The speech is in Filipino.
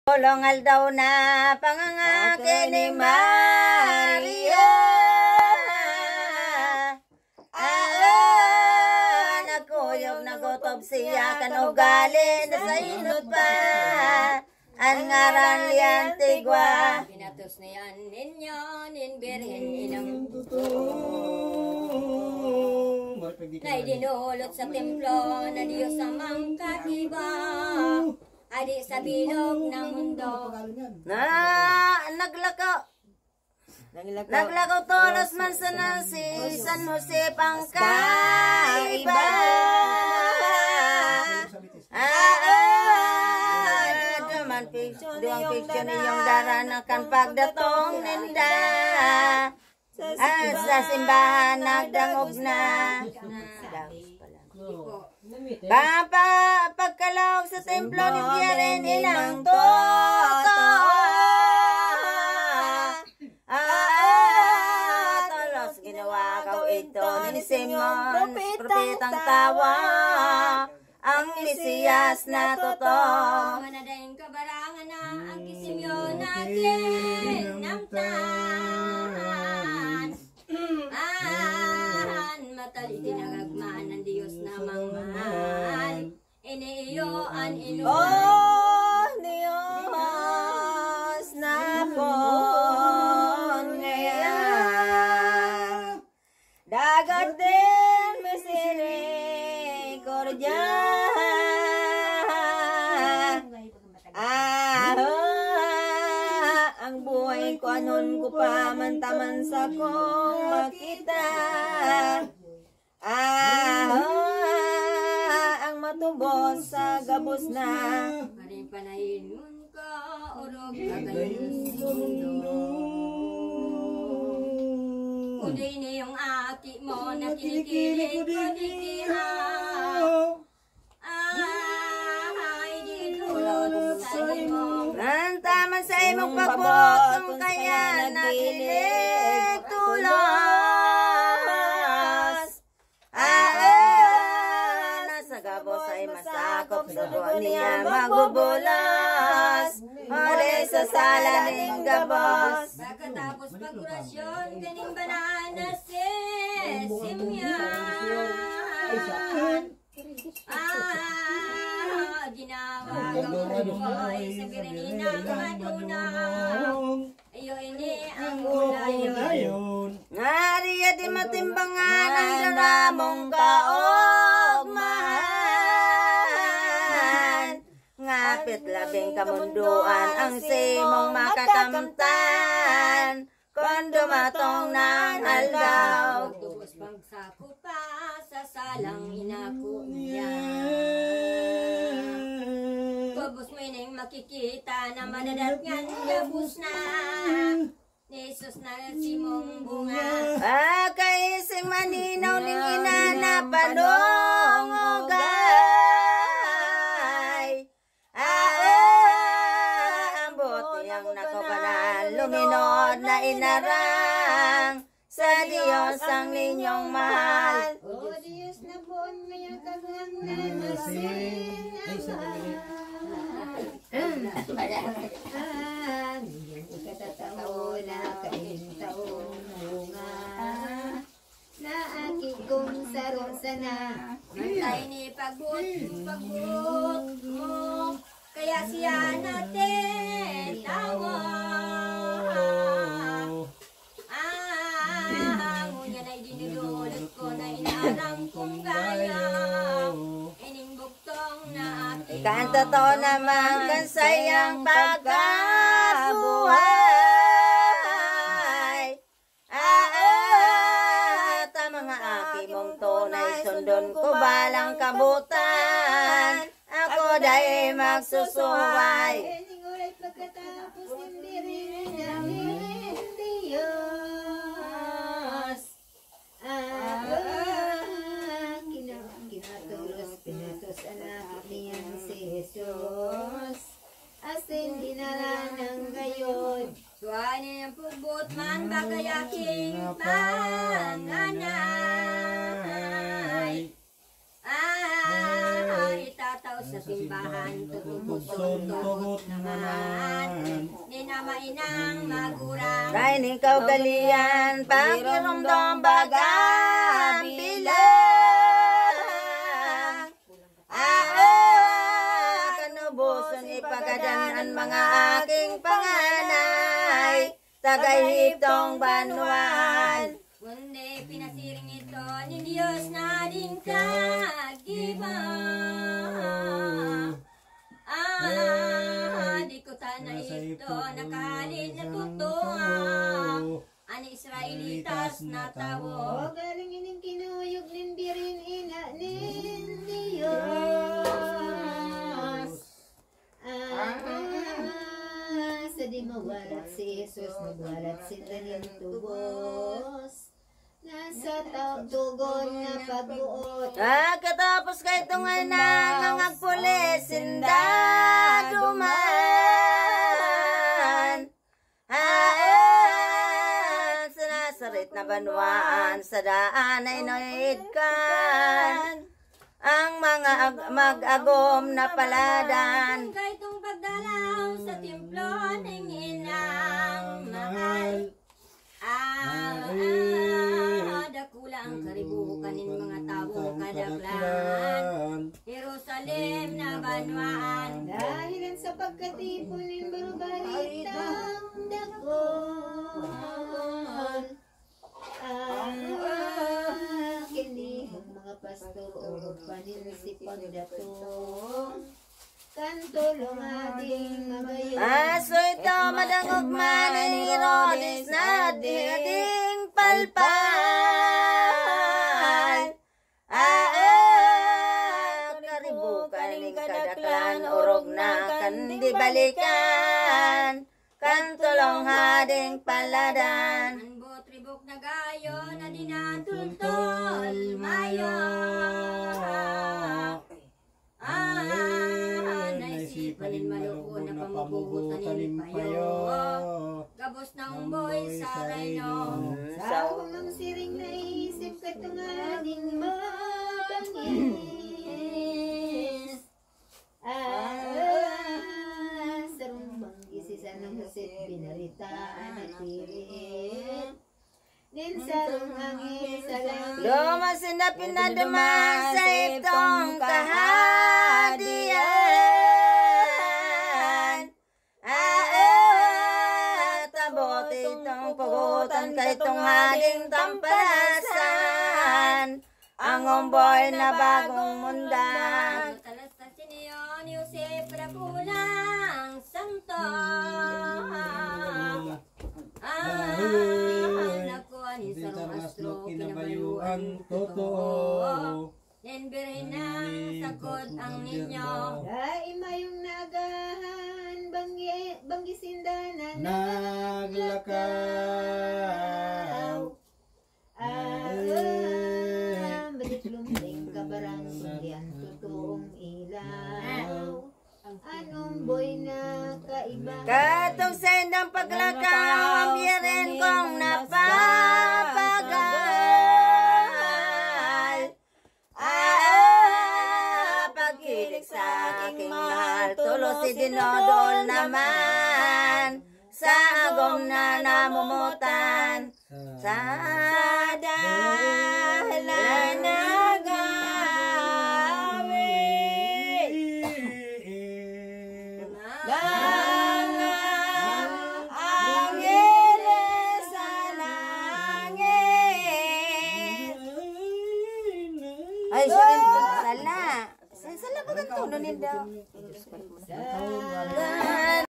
Tulungal daw na pangangaki ni Maria. Nagkuyog nagutob siya kan ugali na sa inot pa. Ang ngaran liyan tigwa. Pinatos na yan ninyo, ninbirhin inang na idinulot sa templo na Diyos amang katiba. Adi sa bilog ng mundo. Naglakaw tolos man sa si San Jose pangkaiba. Duman fiction yung daranakan pagdatong ninda. Sa simbahan nagdangog na. Pagkalawag sa templo ni Piaren ilang toto. Tolos ginawa kaw ito ni Simon, propetang tawa, ang Mesiyas na totoo. Manadayang kabarangan na ang kisimyo natin namtan. Mataliti nagagman ng Diyos na mangmahal. Iniiyoan inuman. Oh, Diyos na pon ngayon. Dagat din misericordia. Ang buhay ko anon ko pa mantaman sa kong makita. Ang matubos sa gabos na. Maring panayin mo ka, urog kagayon sa mundo. Kundi niyong aki mo na kinikilig ko dikihaw. Ay, di tulod sa imo. Nantaman sa imong pabot kung kaya nakilig tulos. Nasa gabos ay masakop sa buwan niya magbubulas. Ore sa sala ng gabos. Pagkatapos pag-orasyon, ganing banana simyan. Ginawa kamuloy sa birininang madunaw. Ayo ini ang ulayon. Nariya di matimbangan ang daramong kaogmahan. Ngapit labing kamunduan ang simong makakamtan. Kung dumatong ng aldaw. Tubos pagsako pa sa salang inako niya. Tubos mo ining makikita na madadat nga gabos na. Ni Jesus na simong bunga. Kaising maninaw ning inanapanong ugay. Ang buti ang nakabanan, luminod na inarang. Sa Diyos ang ninyong mahal. O Diyos na buon ngayon kaglangan na ikatataon na kaintaon bunga na aki kong saro sana. Mantay ni pagbut mo kaya siya natin tawa. Ngunya na idinudulot ko na inarang kong gayaw. Ining buktong na aki Kan totoo naman kan sayang pagkabuhay. Mga aki mong tunay sundon ko balang kabutan. Ako dahil magsusuway. Iningulit pagkatapos ng diri namin Diyos. Kinatulos, pinatos anak niyan si Jesus. Asin dinala ng gayon. Suwanin ang pugbot man bagayaking panganay. Itataw sa simbahan, tutubot naman. na mainang magurang. Kain ikaw galian, pagirumdom baga bilang. Kanubuson ipagadan mga aking panganay, tagay hitong banwan. Kundi pinasiring ito ni Diyos na din kagibang. Di ko tanay ito nakalin na tutuang. Ani Israelitas na tawo. O galing ining kinuyog nin birin ina nin Diyos. Sa di mawalat si Jesus, nagwalat sila nin tubos. Nasa tugon na pagbuot. Katapos kay tungay nang agpulis sinda duman. Sa nasarit na banwaan sa daan ay noidkan ang mga mag-agom na paladan. Kay itong pagdalaw sa templo ng inang mahal. Dakula ang karibukan ng mga tao kadaklan. Jerusalem na banwaan. Dahilan sa pagkatipon ng barubaritang dakon. Kinihong mga pastor o paninsipan dato. Kantulong ating mabayo. So ito madangog man ni Herodes na ding palpal. Karibukan ning kadaklan urog na kandi balikan. Kantulong hading paladan. Anbo tribok na gayo na dinatultol mayo. Naisipan maluko na pamubutan ng payo. Gabos na umboy sa rayno. Sa unang siring naisip ka itong ating mabangis. Sa rumbang isisan ng Jose pinaritaan at pilit. Din sa rumang isa lang. Lumasin na pinadaman sa itong kahadian. Tabot itong pugutan kay itong hading tampalasan. Ang umboy na bagong mundan. Talas na siniyon, Yusef Rakulang Santo. Nakuha ni Sarong Astro, kinabayuan totoo. Nenbirhin ng sakot ang ninyo. Daima yung nagahan, banggisindanan naglakaw. Balit lumling kabarang kundi ang totoong ilaw. Anong boy na kaiba? Katong sendang paglakaw, ambirin kong napapagal. Pagkilig sa aking mahal, tulos si dinodol naman. Sa agom na namumutan, sa dahilan nagawi. Ay, sala. Sala ba ganito? Nunin daw.